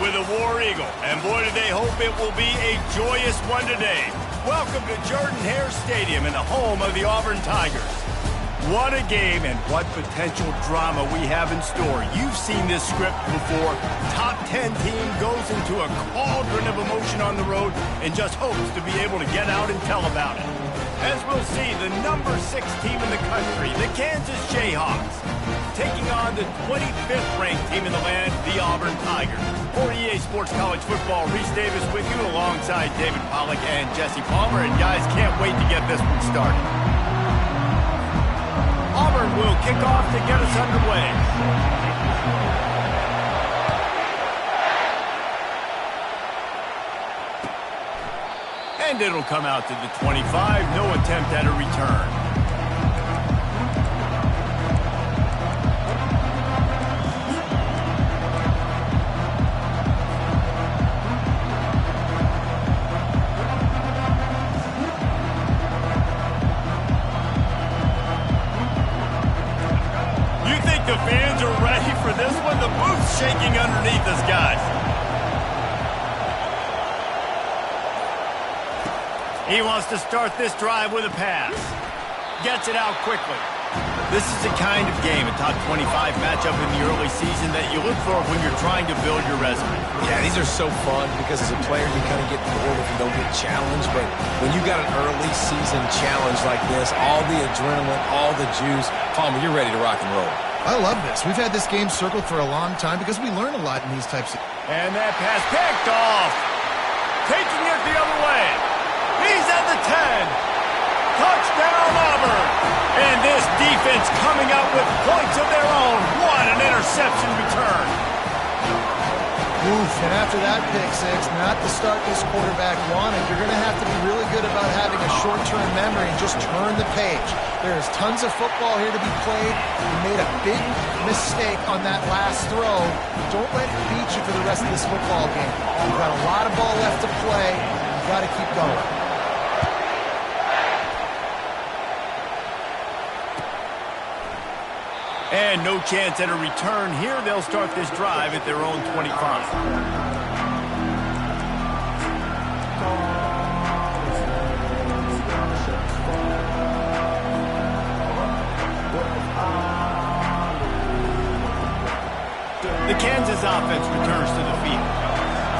with a War Eagle. And boy, do they hope it will be a joyous one today. Welcome to Jordan-Hare Stadium and the home of the Auburn Tigers. What a game and what potential drama we have in store. You've seen this script before. Top 10 team goes into a cauldron of emotion on the road and just hopes to be able to get out and tell about it. As we'll see, the number 6 team in the country, the Kansas Jayhawks, taking on the 25th ranked team in the land, the Auburn Tigers. For EA Sports College Football, Reese Davis with you alongside David Pollack and Jesse Palmer. And guys, can't wait to get this one started. Auburn will kick off to get us underway. And it'll come out to the 25. No attempt at a return. You think the fans are ready for this one? The booth's shaking underneath us, guys. He wants to start this drive with a pass. Gets it out quickly. This is the kind of game, a top 25 matchup in the early season that you look for when you're trying to build your resume. Yeah, these are so fun because as a player you kind of get bored if you don't get challenged. But when you got an early season challenge like this, all the adrenaline, all the juice, Palmer, you're ready to rock and roll. I love this. We've had this game circled for a long time because we learn a lot in these types of... And that pass picked off. Taking it the other way. He's at the 10. Touchdown, Auburn. And this defense coming up with points of their own. What an interception return. Oof, and after that pick six, not the start this quarterback wanted. You're going to have to be really good about having a short-term memory and just turn the page. There's tons of football here to be played. You made a big mistake on that last throw. Don't let it beat you for the rest of this football game. You've got a lot of ball left to play. You've got to keep going. And no chance at a return here. They'll start this drive at their own 25. The Kansas offense returns to the field.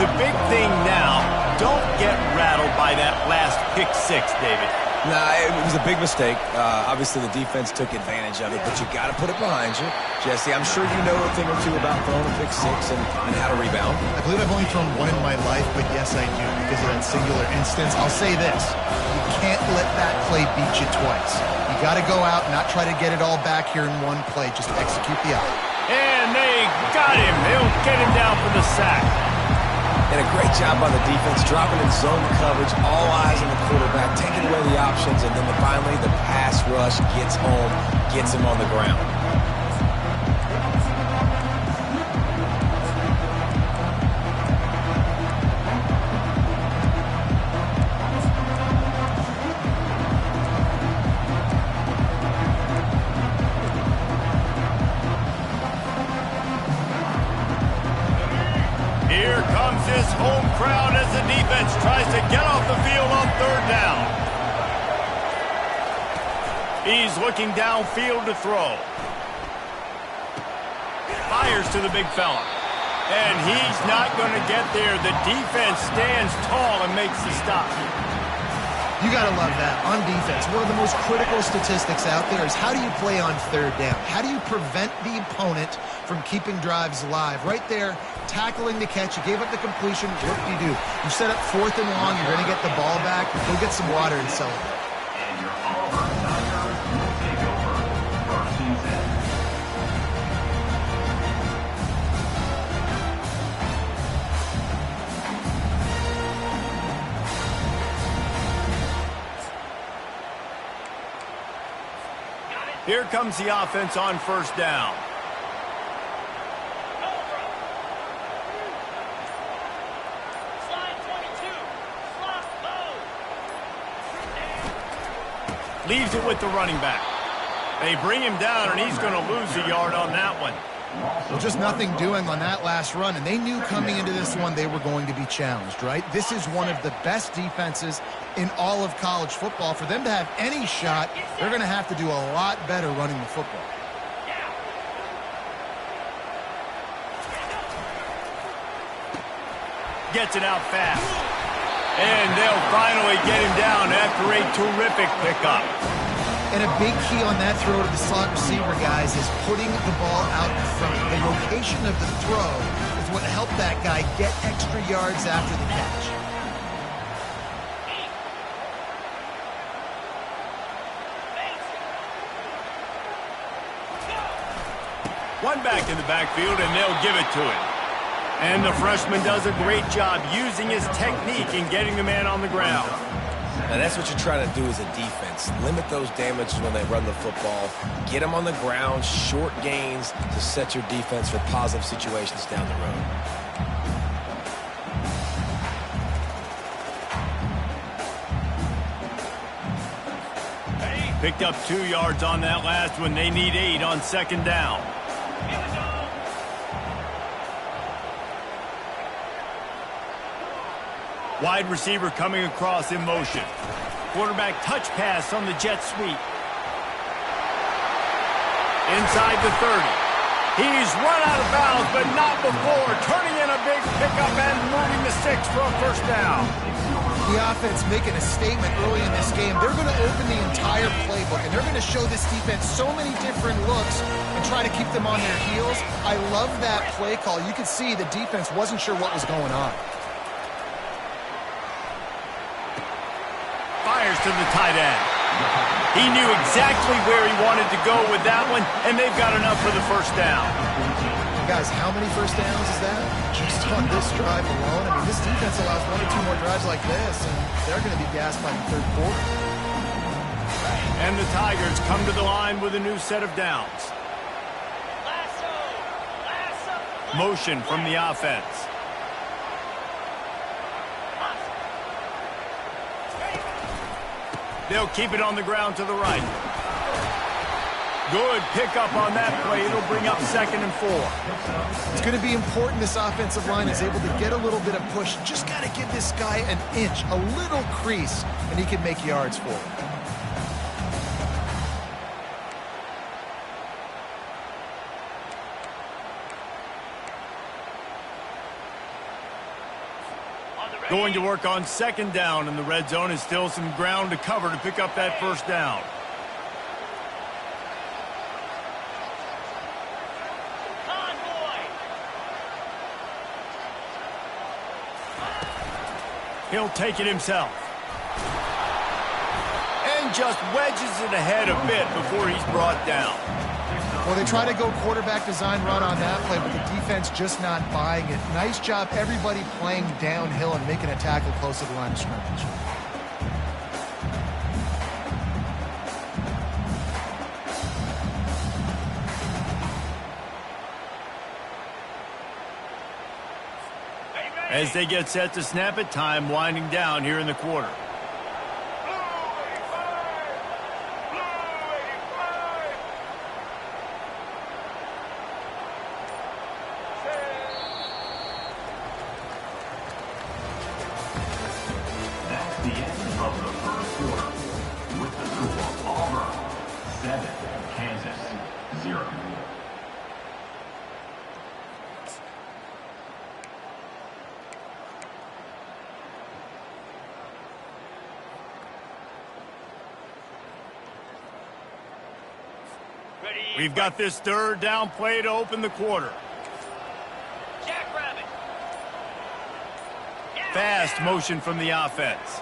The big thing now, don't get rattled by that last pick six, David. Nah, it was a big mistake. Obviously, the defense took advantage of it, but you got to put it behind you. Jesse, I'm sure you know a thing or two about throwing a pick six and how to rebound. I believe I've only thrown one in my life, but yes, I do because of that singular instance. I'll say this. You can't let that play beat you twice. You got to go out and not try to get it all back here in one play. Just execute the out. And they got him. They'll get him down for the sack. And a great job by the defense, dropping in zone coverage, all eyes on the quarterback, taking away the options, and then finally the pass rush gets home, gets him on the ground. Here comes his home crowd as the defense tries to get off the field on third down. He's looking downfield to throw. Fires to the big fella. And he's not going to get there. The defense stands tall and makes the stop. You got to love that. On defense, one of the most critical statistics out there is how do you play on third down? How do you prevent the opponent from keeping drives alive? Right there, tackling the catch. You gave up the completion. What do? You set up fourth and long. You're going to get the ball back. Go get some water and celebrate. Here comes the offense on first down. Leaves it with the running back. They bring him down, and he's going to lose a yard on that one. Well, just nothing doing on that last run, and they knew coming into this one they were going to be challenged, right? This is one of the best defenses in all of college football. For them to have any shot, they're going to have to do a lot better running the football. Gets it out fast. And they'll finally get him down after a terrific pickup. And a big key on that throw to the slot receiver, guys, is putting the ball out in front. The location of the throw is what helped that guy get extra yards after the catch. One back in the backfield, and they'll give it to him. And the freshman does a great job using his technique and getting the man on the ground. Now, that's what you're trying to do as a defense. Limit those damages when they run the football. Get them on the ground, short gains to set your defense for positive situations down the road. Picked up 2 yards on that last one. They need 8 on second down. Wide receiver coming across in motion. Quarterback touch pass on the jet sweep. Inside the 30. He's run out of bounds, but not before. Turning in a big pickup and moving the 6 for a first down. The offense making a statement early in this game. They're going to open the entire playbook, and they're going to show this defense so many different looks and try to keep them on their heels. I love that play call. You could see the defense wasn't sure what was going on. Fires to the tight end. He knew exactly where he wanted to go with that one, and they've got enough for the first down. Guys, how many first downs is that? Just on this drive alone. I mean, this defense allows 1 or 2 more drives like this, and they're going to be gassed by the third quarter. And the Tigers come to the line with a new set of downs. Motion from the offense. They'll keep it on the ground to the right. Good pickup on that play. It'll bring up 2nd and 4. It's going to be important this offensive line is able to get a little bit of push. Just got to give this guy an inch, a little crease, and he can make yards for it. Going to work on second down in the red zone, and still some ground to cover to pick up that first down. He'll take it himself. And just wedges it ahead a bit before he's brought down. Well, they try to go quarterback design run on that play, but the defense just not buying it. Nice job, everybody playing downhill and making a tackle close to the line of scrimmage. As they get set to snap it, time winding down here in the quarter. We've got this third down play to open the quarter. Fast motion from the offense.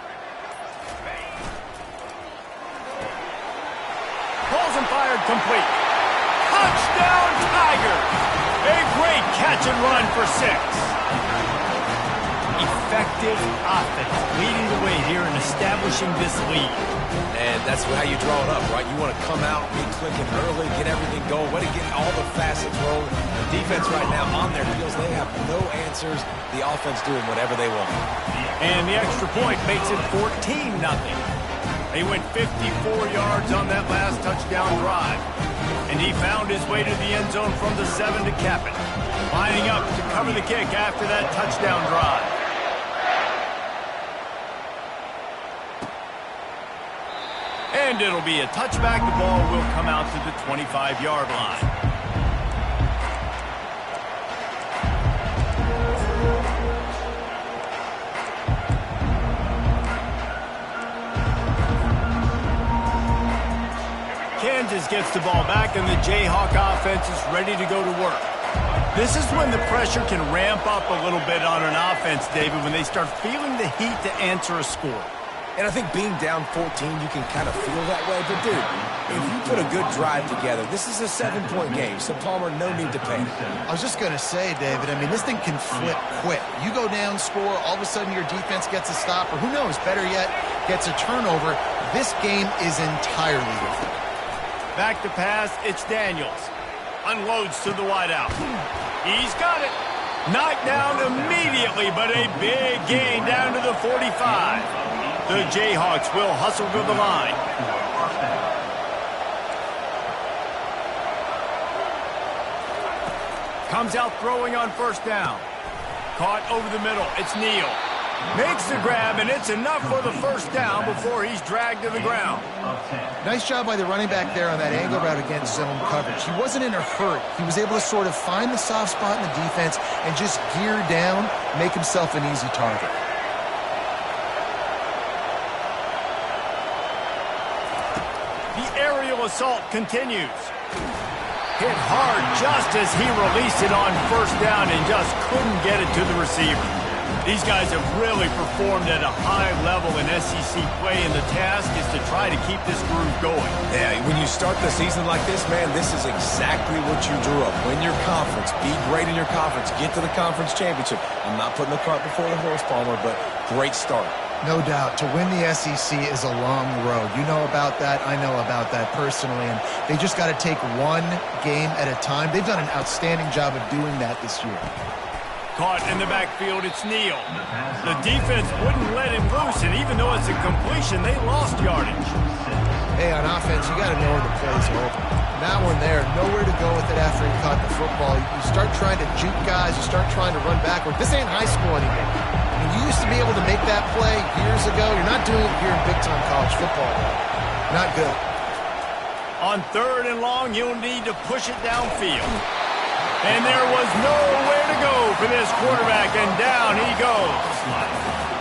Pulls and fired complete. Touchdown Tigers! A great catch and run for 6. Effective offense leading the way here and establishing this lead. And that's how you draw it up, right? You want to come out, be clicking early, get everything going, way to get all the facets rolling. The defense right now on their heels, they have no answers. The offense doing whatever they want. And the extra point makes it 14-0. They went 54 yards on that last touchdown drive. And he found his way to the end zone from the 7 to cap it. Lining up to cover the kick after that touchdown drive. And it'll be a touchback. The ball will come out to the 25-yard line. Kansas gets the ball back, and the Jayhawk offense is ready to go to work. This is when the pressure can ramp up a little bit on an offense, David, when they start feeling the heat to answer a score. And I think being down 14, you can kind of feel that way. But, dude, if you put a good drive together, this is a 7-point game, so Palmer, no need to panic. I was just going to say, David, I mean, this thing can flip quick. You go down, score, all of a sudden your defense gets a stop, or who knows, better yet, gets a turnover. This game is entirely different. Back to pass, it's Daniels. Unloads to the wideout. He's got it. Knocked down immediately, but a big gain down to the 45. The Jayhawks will hustle to the line. Comes out throwing on first down. Caught over the middle. It's Neal. Makes the grab, and it's enough for the first down before he's dragged to the ground. Nice job by the running back there on that angle route against zone coverage. He wasn't in a hurry. He was able to sort of find the soft spot in the defense and just gear down, make himself an easy target. The aerial assault continues. Hit hard just as he released it on first down and just couldn't get it to the receiver. These guys have really performed at a high level in SEC play, and the task is to try to keep this groove going. Yeah, when you start the season like this, man, this is exactly what you drew up. Win your conference, be great in your conference, get to the conference championship. I'm not putting the cart before the horse, Palmer, but great start. No doubt. To win the SEC is a long road. You know about that. I know about that personally. And they just got to take one game at a time. They've done an outstanding job of doing that this year. Caught in the backfield, it's Neal. The defense wouldn't let him loose, and even though it's a completion, they lost yardage. Hey, on offense, you got to know where the play's over. That one there, nowhere to go with it after he caught the football. You start trying to juke guys, you start trying to run backward. This ain't high school anymore. I mean, you used to be able to make that play years ago. You're not doing it here in big-time college football. Not good. On 3rd and long, you'll need to push it downfield. And there was nowhere to go for this quarterback, and down he goes.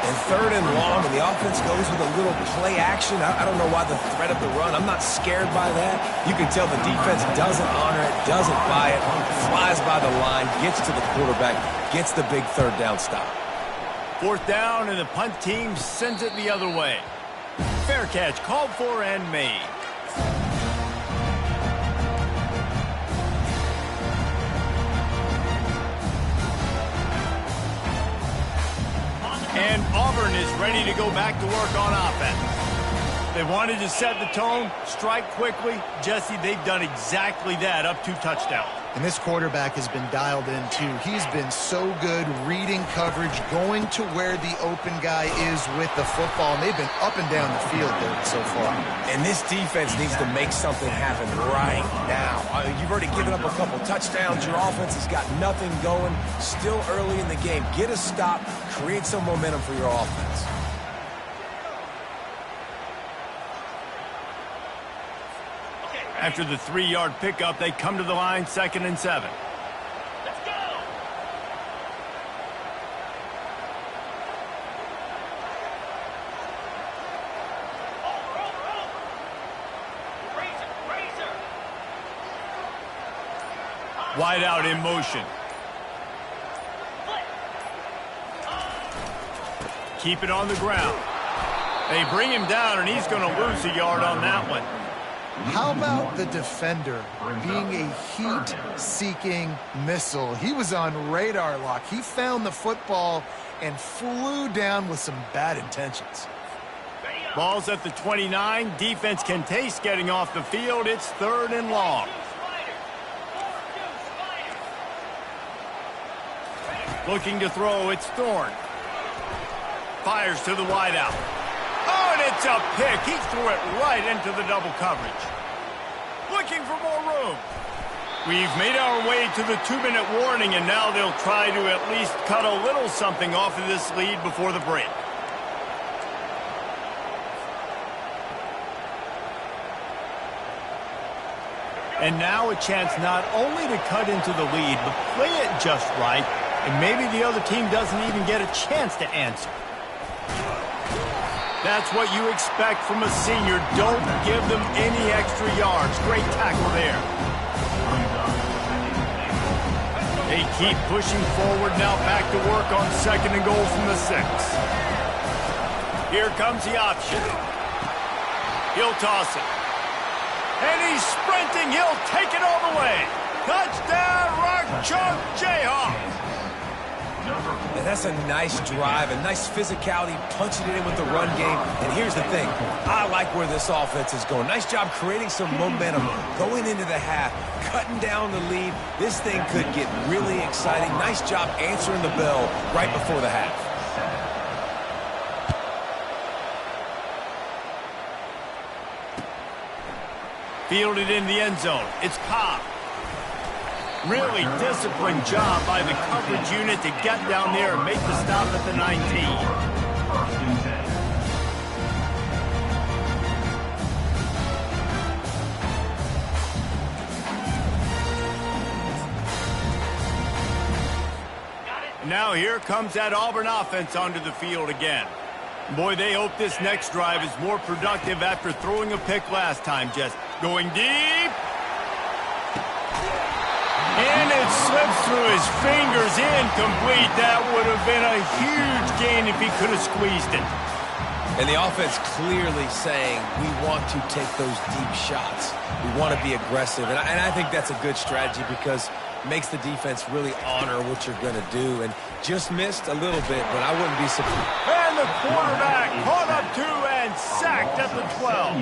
And 3rd and long, and the offense goes with a little play action. I don't know why the threat of the run. I'm not scared by that. You can tell the defense doesn't honor it, doesn't buy it, flies by the line, gets to the quarterback, gets the big 3rd down stop. 4th down, and the punt team sends it the other way. Fair catch called for and made. And Auburn is ready to go back to work on offense. They wanted to set the tone, strike quickly. Jesse, they've done exactly that up to touchdown. And this quarterback has been dialed in, too. He's been so good reading coverage, going to where the open guy is with the football. And they've been up and down the field there so far. And this defense needs to make something happen right now. You've already given up a couple touchdowns. Your offense has got nothing going. Still early in the game. Get a stop. Create some momentum for your offense. After the 3-yard pickup, they come to the line, 2nd and 7. Let's go! Over. Razor. Wide out in motion. Keep it on the ground. They bring him down, and he's going to lose a yard on that one. How about the defender being a heat-seeking missile? He was on radar lock. He found the football and flew down with some bad intentions. Ball's at the 29. Defense can taste getting off the field. It's 3rd and long. Looking to throw, it's Thorne. Fires to the wideout. Oh, and it's a pick. He threw it right into the double coverage. looking for more room. We've made our way to the 2-minute warning, and now they'll try to at least cut a little something off of this lead before the break. And now a chance not only to cut into the lead, but play it just right, and maybe the other team doesn't even get a chance to answer. That's what you expect from a senior. Don't give them any extra yards. Great tackle there. They keep pushing forward, now back to work on 2nd and goal from the 6. Here comes the option. He'll toss it. And he's sprinting. He'll take it all the way. Touchdown, Rock Chalk Jayhawks. And that's a nice drive, a nice physicality, punching it in with the run game. And here's the thing. I like where this offense is going. Nice job creating some momentum, going into the half, cutting down the lead. This thing could get really exciting. Nice job answering the bell right before the half. Fielded in the end zone. It's Cobb. Really disciplined job by the coverage unit to get down there and make the stop at the 19. Now here comes that Auburn offense onto the field again. Boy, they hope this next drive is more productive after throwing a pick last time, Jess. Going deep. And it slips through his fingers, incomplete. That would have been a huge gain if he could have squeezed it. And the offense clearly saying, we want to take those deep shots. We want to be aggressive. And I think that's a good strategy because it makes the defense really honor what you're going to do. And just missed a little bit, but I wouldn't be surprised. And the quarterback caught up to and sacked at the 12.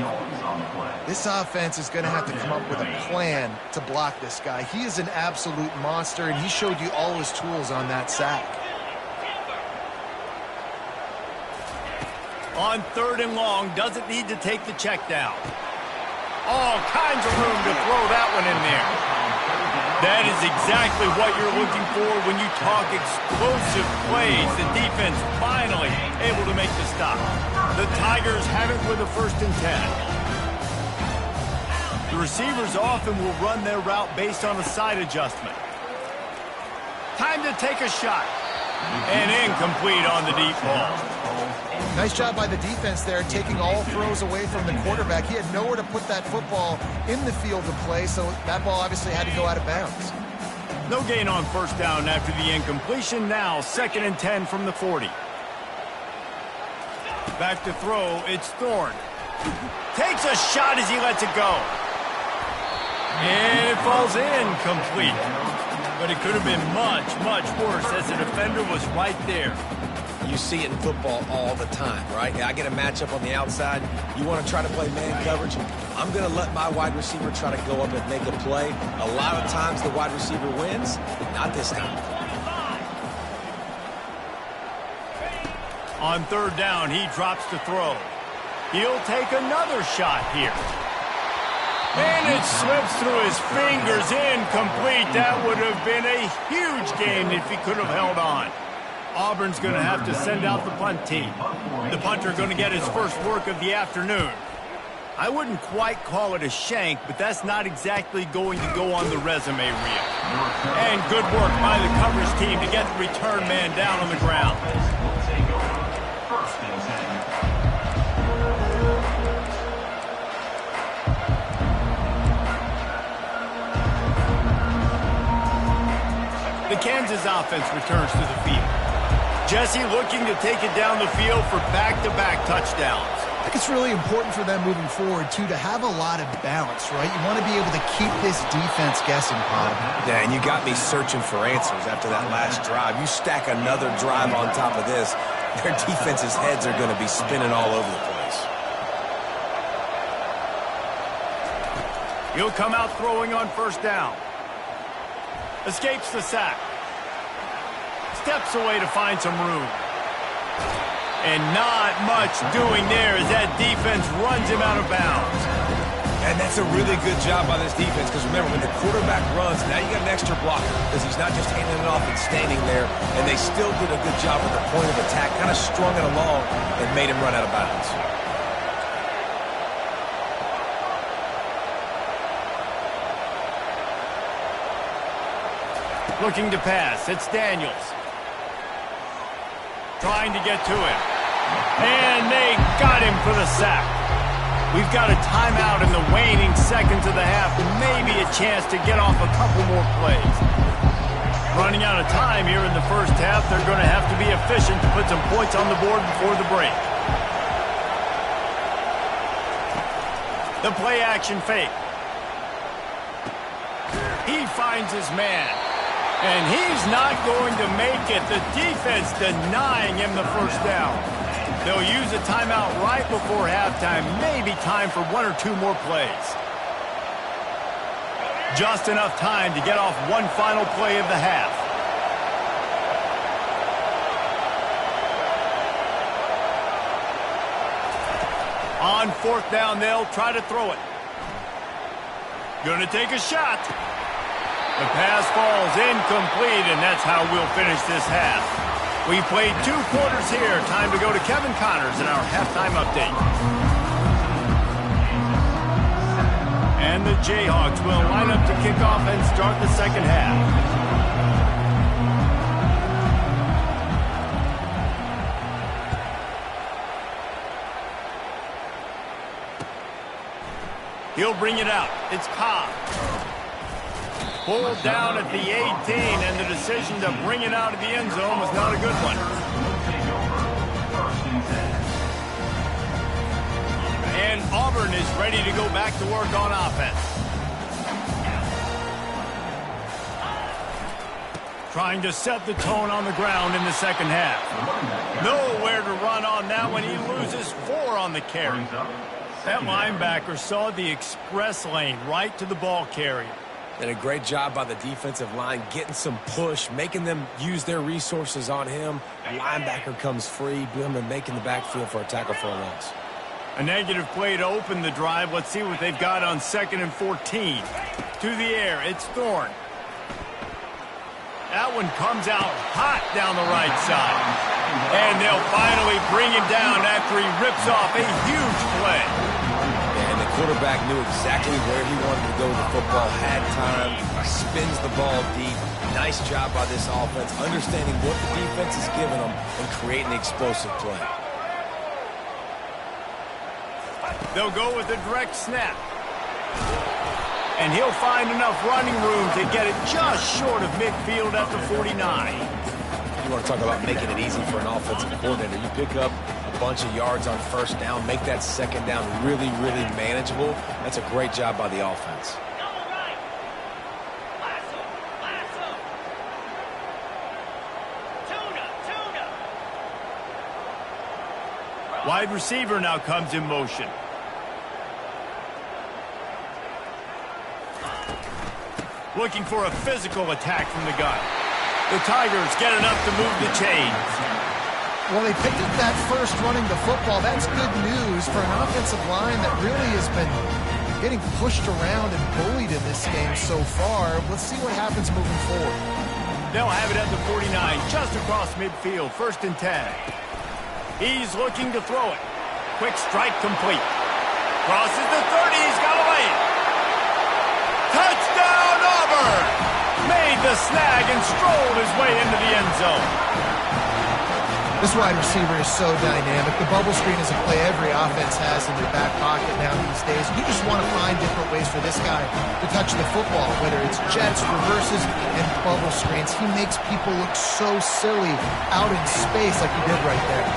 This offense is going to have to come up with a plan to block this guy. He is an absolute monster, and he showed you all his tools on that sack. On 3rd and long, doesn't need to take the check down. All kinds of room to throw that one in there. That is exactly what you're looking for when you talk explosive plays. The defense finally able to make the stop. The Tigers have it with a 1st and 10. The receivers often will run their route based on a side adjustment. Time to take a shot. And incomplete on the deep ball. Nice job by the defense there, taking all throws away from the quarterback. He had nowhere to put that football in the field to play, so that ball obviously had to go out of bounds. No gain on 1st down after the incompletion. Now 2nd and 10 from the 40. Back to throw, it's Thorne. Takes a shot as he lets it go. And it falls incomplete. But it could have been much, much worse as the defender was right there. You see it in football all the time, right? I get a matchup on the outside. You want to try to play man coverage? I'm going to let my wide receiver try to go up and make a play. A lot of times the wide receiver wins. Not this time. On 3rd down, he drops to throw. He'll take another shot here. And it slips through his fingers, incomplete. That would have been a huge gain if he could have held on. Auburn's going to have to send out the punt team. The punter going to get his first work of the afternoon. I wouldn't quite call it a shank, but that's not exactly going to go on the resume reel. And good work by the coverage team to get the return man down on the ground. The Kansas offense returns to the field. Jesse looking to take it down the field for back-to-back touchdowns. I think it's really important for them moving forward, too, to have a lot of balance, right? You want to be able to keep this defense guessing, Bob. Yeah, and you got me searching for answers after that last drive. You stack another drive on top of this, their defense's heads are going to be spinning all over the place. He'll come out throwing on 1st down. Escapes the sack. Steps away to find some room. And not much doing there as that defense runs him out of bounds. And that's a really good job by this defense because remember, when the quarterback runs, now you got an extra blocker because he's not just handing it off and standing there, and they still did a good job with the point of attack, kind of strung it along and made him run out of bounds. Looking to pass. It's Daniels. Trying to get to him. And they got him for the sack. We've got a timeout in the waning seconds of the half. Maybe a chance to get off a couple more plays. Running out of time here in the first half. They're going to have to be efficient to put some points on the board before the break. The play action fake. He finds his man. And he's not going to make it. The defense denying him the first down. They'll use a timeout right before halftime. Maybe time for one or two more plays. Just enough time to get off one final play of the half. On fourth down, they'll try to throw it. Gonna take a shot. The pass falls incomplete, and that's how we'll finish this half. We played 2 quarters here. Time to go to Kevin Connors in our halftime update. And the Jayhawks will line up to kick off and start the second half. He'll bring it out. It's Cobb. Pulled down at the 18, and the decision to bring it out of the end zone was not a good one. And Auburn is ready to go back to work on offense. Trying to set the tone on the ground in the second half. Nowhere to run on that one. He loses 4 on the carry. That linebacker saw the express lane right to the ball carrier. And a great job by the defensive line, getting some push, making them use their resources on him. The linebacker comes free, boom, and making the backfield for a tackle for a loss. A negative play to open the drive. Let's see what they've got on 2nd and 14. To the air, it's Thorne. That one comes out hot down the right side. And they'll finally bring him down after he rips off a huge play. And the quarterback knew exactly where he wanted to go with the football, had time, spins the ball deep. Nice job by this offense, understanding what the defense is giving them and creating the explosive play. They'll go with a direct snap. And he'll find enough running room to get it just short of midfield at the 49. You want to talk about making it easy for an offensive coordinator. You pick up a bunch of yards on first down, make that second down really, really manageable. That's a great job by the offense. Wide receiver now comes in motion. Looking for a physical attack from the gun. The Tigers get enough to move the chains. Well, they picked up that first running the football. That's good news for an offensive line that really has been getting pushed around and bullied in this game so far. Let's see what happens moving forward. They'll have it at the 49, just across midfield, 1st and 10. He's looking to throw it. Quick strike complete. Crosses the 30, he's got to lay it. Touchdown, Auburn! Made the snag and strolled his way into the end zone. This wide receiver is so dynamic. The bubble screen is a play every offense has in their back pocket now these days. You just want to find different ways for this guy to touch the football, whether it's jets, reverses, and bubble screens. He makes people look so silly out in space like he did right there.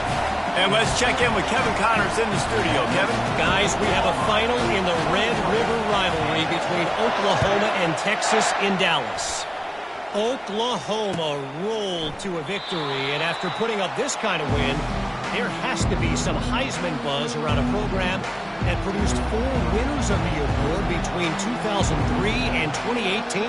And let's check in with Kevin Connors in the studio. Kevin? Guys, we have a final in the Red River rivalry between Oklahoma and Texas in Dallas. Oklahoma rolled to a victory, and after putting up this kind of win, there has to be some Heisman buzz around a program that produced 4 winners of the award between 2003 and 2018.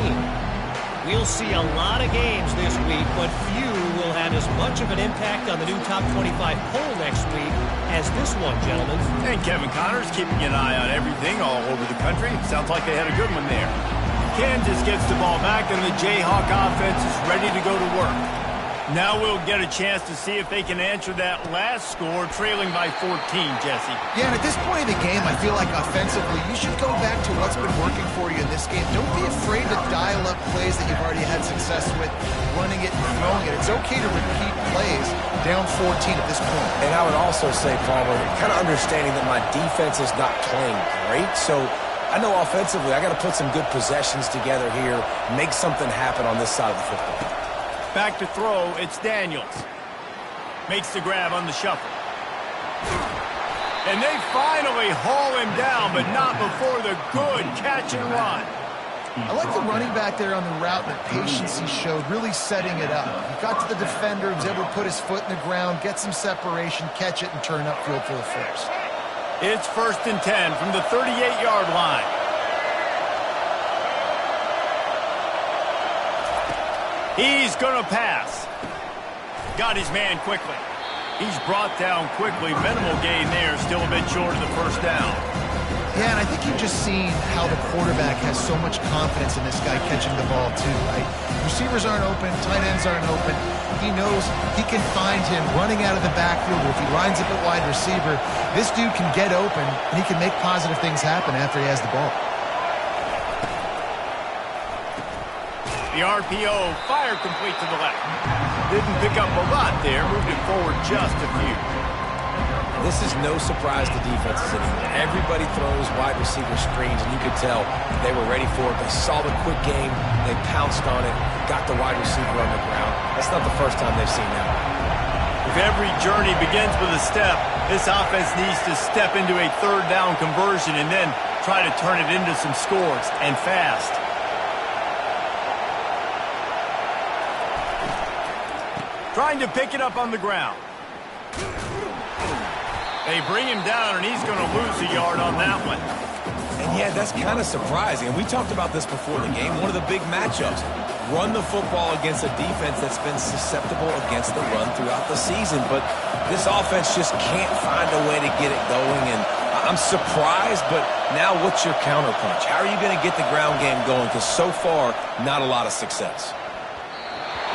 We'll see a lot of games this week, but few will have have as much of an impact on the new top 25 poll next week as this one, gentlemen. And Kevin Connors keeping an eye on everything all over the country. Sounds like they had a good one there. Kansas gets the ball back, and the Jayhawk offense is ready to go to work. Now we'll get a chance to see if they can answer that last score, trailing by 14, Jesse. Yeah, and at this point in the game, I feel like offensively, you should go back to what's been working for you in this game. Don't be afraid to dial up plays that you've already had success with, running it and throwing it. It's okay to repeat plays down 14 at this point. And I would also say, Palmer, kind of understanding that my defense is not playing great, so I know offensively I got to put some good possessions together here, make something happen on this side of the football. Back to throw, it's Daniels. Makes the grab on the shuffle. And they finally haul him down, but not before the good catch and run. I like the running back there on the route and the patience he showed, really setting it up. He got to the defender, was able to put his foot in the ground, get some separation, catch it, and turn upfield for the first. It's 1st and 10 from the 38-yard line. He's going to pass. Got his man quickly. He's brought down quickly. Minimal gain there. Still a bit short of the first down. Yeah, and I think you've just seen how the quarterback has so much confidence in this guy catching the ball too, right? Receivers aren't open. Tight ends aren't open. He knows he can find him running out of the backfield. If he lines up at wide receiver, this dude can get open, and he can make positive things happen after he has the ball. The RPO, fire complete to the left. Didn't pick up a lot there, moved it forward just a few. This is no surprise to defenses anymore. Everybody throws wide receiver screens, and you could tell they were ready for it. They saw the quick game, they pounced on it, got the wide receiver on the ground. That's not the first time they've seen that. If every journey begins with a step, this offense needs to step into a third down conversion and then try to turn it into some scores, and fast. Trying to pick it up on the ground. They bring him down, and he's going to lose a yard on that one. And yeah, that's kind of surprising. And we talked about this before the game. One of the big matchups. Run the football against a defense that's been susceptible against the run throughout the season. But this offense just can't find a way to get it going. And I'm surprised, but now what's your counterpunch? How are you going to get the ground game going? Because so far, not a lot of success.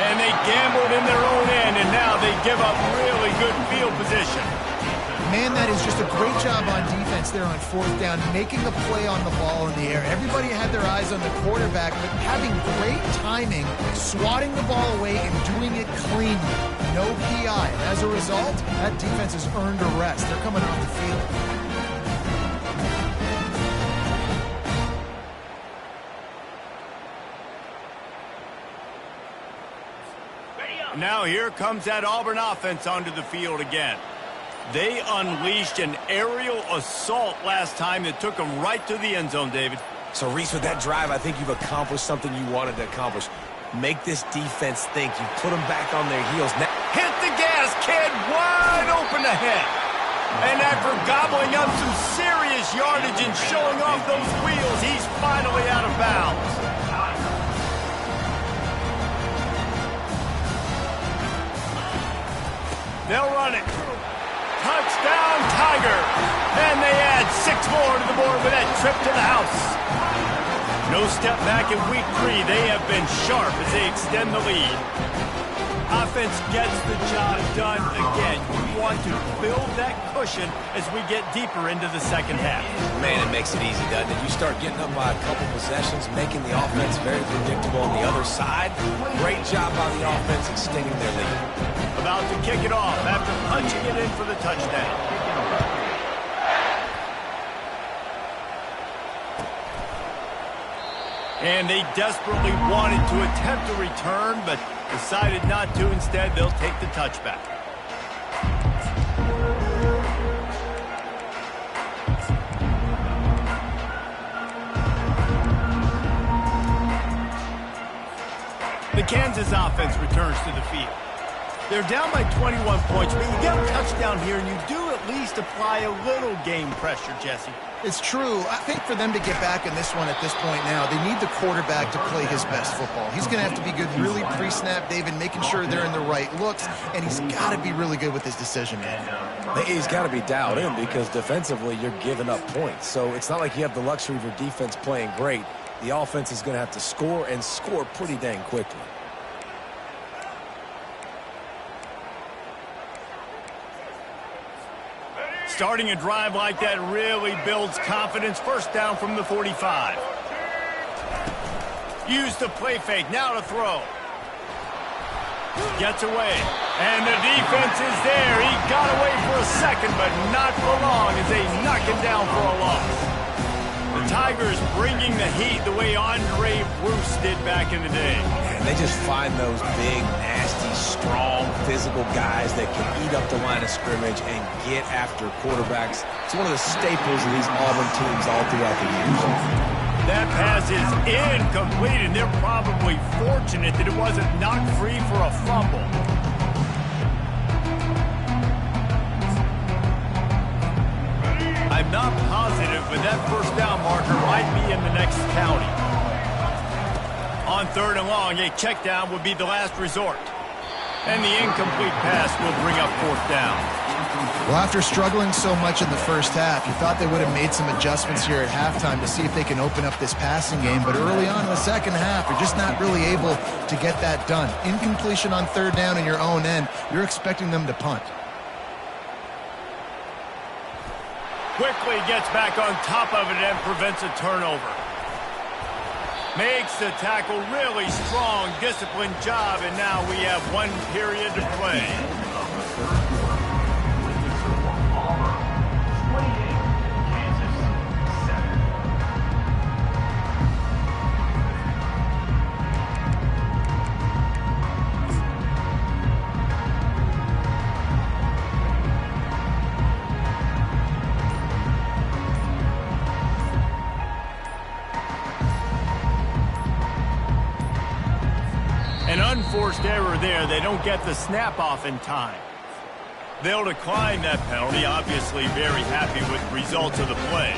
And they gambled in their own end, and now they give up really good field position. Man, that is just a great job on defense there on 4th down, making a play on the ball in the air. Everybody had their eyes on the quarterback, but having great timing, swatting the ball away and doing it cleanly. No PI. And as a result, that defense has earned a rest. They're coming off the field. Now here comes that Auburn offense onto the field again. They unleashed an aerial assault last time that took them right to the end zone, David. So, Reese, with that drive, I think you've accomplished something you wanted to accomplish. Make this defense think. You put them back on their heels. Now hit the gas, kid. Wide open ahead. And after gobbling up some serious yardage and showing off those wheels, he's finally out of bounds. They'll run it. Touchdown, Tiger. And they add 6 more to the board with that trip to the house. No step back in week 3. They have been sharp as they extend the lead. Offense gets the job done again. You want to build that cushion as we get deeper into the second half. Man, it makes it easy, doesn't it? You start getting up by a couple possessions, making the offense very predictable on the other side. Great job by the offense extending their lead. About to kick it off after punching it in for the touchdown. And they desperately wanted to attempt a return, but decided not to. Instead, they'll take the touchback. The Kansas offense returns to the field. They're down by 21 points, but you get a touchdown here, and you do at least apply a little game pressure, Jesse. It's true. I think for them to get back in this one at this point now, they need the quarterback to play his best football. He's going to have to be good really pre-snap, David, making sure they're in the right looks, and he's got to be really good with his decision making. He's got to be dialed in because defensively you're giving up points. So it's not like you have the luxury of your defense playing great. The offense is going to have to score and score pretty dang quickly. Starting a drive like that really builds confidence. First down from the 45. Use the play fake. Now to throw. Gets away. And the defense is there. He got away for a second, but not for long as they knock him down for a loss. The Tigers bringing the heat the way Andre Bruce did back in the day. And they just find those big, nasty, strong, physical guys that can eat up the line of scrimmage and get after quarterbacks. It's one of the staples of these Auburn teams all throughout the years. That pass is incomplete, and they're probably fortunate that it wasn't knocked free for a fumble. I'm not positive, but that first down marker might be in the next county. On third and long, a check down would be the last resort. And the incomplete pass will bring up fourth down. Well, after struggling so much in the first half, you thought they would have made some adjustments here at halftime to see if they can open up this passing game. But early on in the second half, you're just not really able to get that done. Incompletion on third down in your own end, you're expecting them to punt. Quickly gets back on top of it and prevents a turnover. Makes the tackle really strong, disciplined job, and now we have 1 period to play. An unforced error there. They don't get the snap off in time. They'll decline that penalty. Obviously very happy with the results of the play.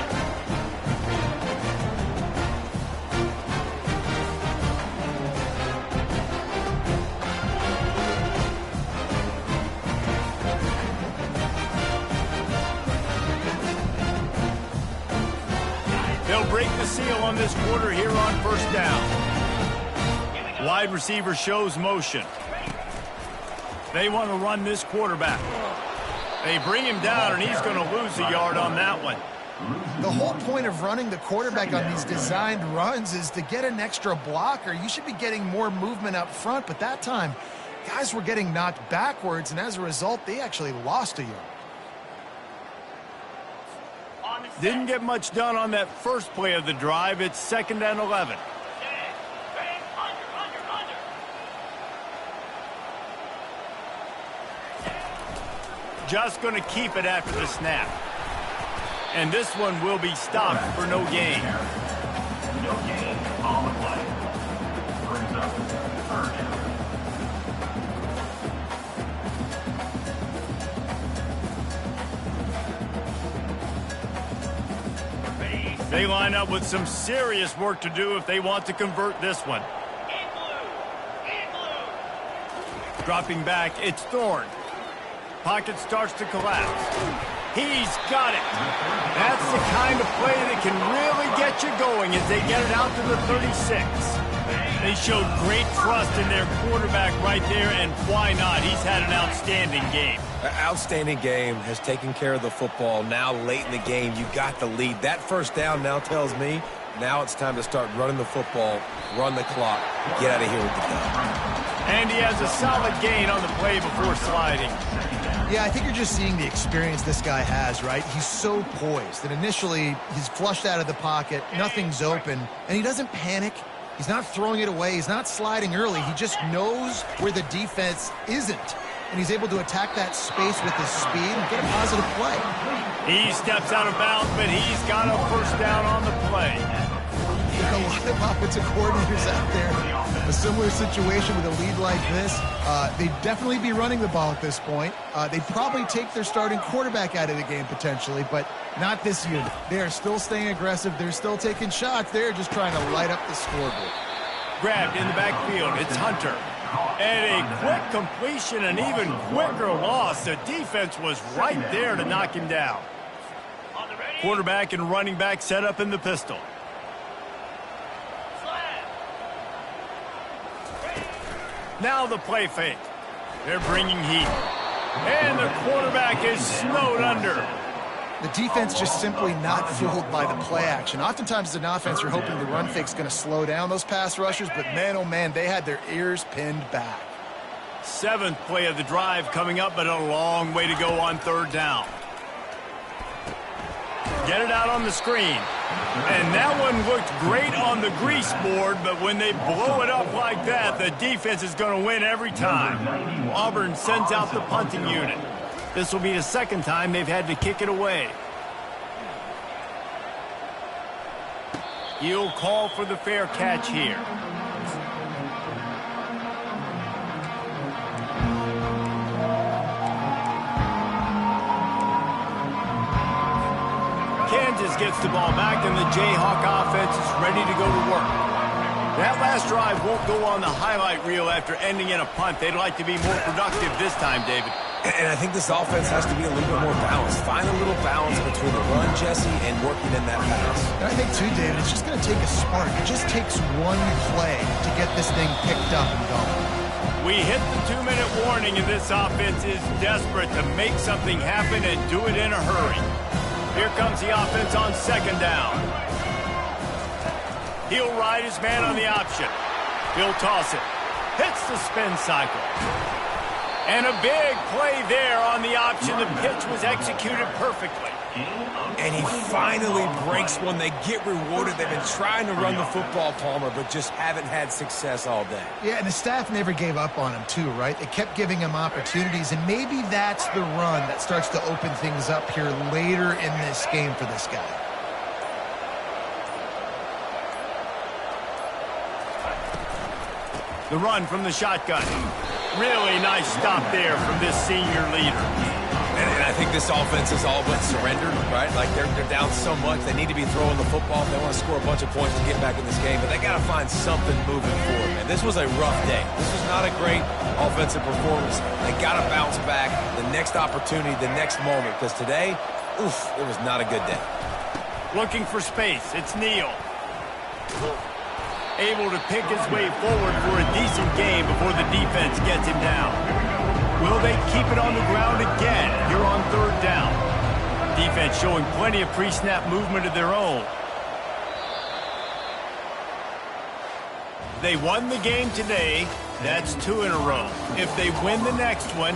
They'll break the seal on this quarter here on first down. Wide receiver shows motion. They want to run this quarterback. They bring him down, and he's going to lose a yard on that one. The whole point of running the quarterback on these designed runs is to get an extra blocker. You should be getting more movement up front, but that time, guys were getting knocked backwards, and as a result, they actually lost a yard. Didn't get much done on that first play of the drive. It's 2nd and 11. Just going to keep it after the snap. And this one will be stopped for no gain. No gain on the play. Brings up third down. They line up with some serious work to do if they want to convert this one. Dropping back, it's Thorne. Pocket starts to collapse. He's got it. That's the kind of play that can really get you going as they get it out to the 36. They showed great trust in their quarterback right there, and why not? He's had an outstanding game. An outstanding game, has taken care of the football. Now late in the game, you got the lead. That first down now tells me now it's time to start running the football, run the clock, get out of here with the dub. And he has a solid gain on the play before sliding. Yeah, I think you're just seeing the experience this guy has, right? He's so poised that initially he's flushed out of the pocket, nothing's open, and he doesn't panic. He's not throwing it away. He's not sliding early. He just knows where the defense isn't, and he's able to attack that space with his speed and get a positive play. He steps out of bounds, but he's got a first down on the play. a lot of offensive coordinators out there. A similar situation with a lead like this. They'd definitely be running the ball at this point. They'd probably take their starting quarterback out of the game potentially, but not this unit. They are still staying aggressive. They're still taking shots. They're just trying to light up the scoreboard. Grabbed in the backfield. It's Hunter. And a quick completion, an even quicker loss. The defense was right there to knock him down. Quarterback and running back set up in the pistol. Now the play fake. They're bringing heat. And the quarterback is snowed under. The defense just simply not fooled by the play action. Oftentimes as an offense, you're hoping the run fake's going to slow down those pass rushers, but man, oh man, they had their ears pinned back. 7th play of the drive coming up, but a long way to go on 3rd down. Get it out on the screen. And that one looked great on the grease board, but when they blow it up like that, the defense is going to win every time. Auburn sends out the punting unit. This will be the 2nd time they've had to kick it away. He'll call for the fair catch here. Kansas gets the ball back, and the Jayhawk offense is ready to go to work. That last drive won't go on the highlight reel after ending in a punt. They'd like to be more productive this time, David. And I think this offense has to be a little bit more balanced. Find a little balance between the run, Jesse, and working in that pass. And I think, too, David, it's just going to take a spark. It just takes one play to get this thing picked up and going. We hit the 2-minute warning, and this offense is desperate to make something happen and do it in a hurry. Here comes the offense on 2nd down. He'll ride his man on the option. He'll toss it. Hits the spin cycle. And a big play there on the option. The pitch was executed perfectly. And he finally breaks one. They get rewarded. They've been trying to run the football, Palmer, but just haven't had success all day. Yeah, and the staff never gave up on him, too, right? They kept giving him opportunities, and maybe that's the run that starts to open things up here later in this game for this guy. The run from the shotgun. Really nice stop there from this senior leader. And I think this offense is all but surrendered, right? Like they're down so much. They need to be throwing the football. They want to score a bunch of points to get back in this game, but they got to find something moving forward, man. This was a rough day. This was not a great offensive performance. They got to bounce back the next opportunity, the next moment, because today, oof, it was not a good day. Looking for space. It's Neal. Able to pick his way forward for a decent game before the defense gets him down. Will they keep it on the ground again here on 3rd down? Defense showing plenty of pre-snap movement of their own. They won the game today. That's 2 in a row. If they win the next one,